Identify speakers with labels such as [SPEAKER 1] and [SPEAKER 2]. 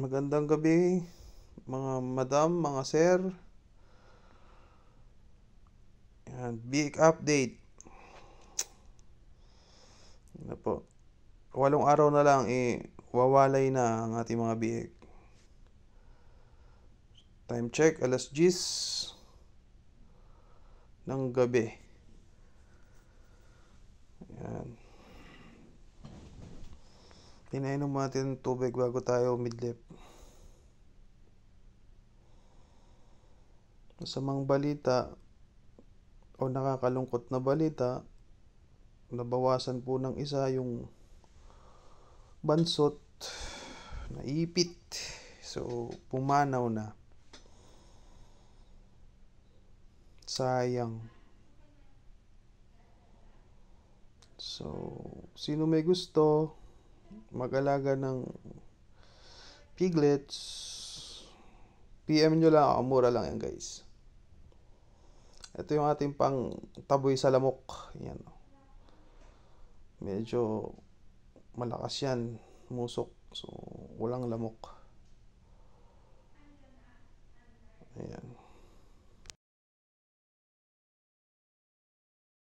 [SPEAKER 1] Magandang gabi, mga madam, mga sir. Yan, big update. Ano po? 8 araw na lang, wawalay na ang ating mga biik. Time check, alas 10 ng gabi. Yan. Pinainom natin ng tubig bago tayo midlip. Masamang balita o nakakalungkot na balita, nabawasan po ng isa yung bansot, naipit. So, pumanaw na. Sayang. So, sino may gusto mag-alaga ng piglets, PM nyo lang ako, mura lang yan guys. Ito yung ating pang taboy sa lamok. Yan. Medyo malakas yan, musok. So, walang lamok.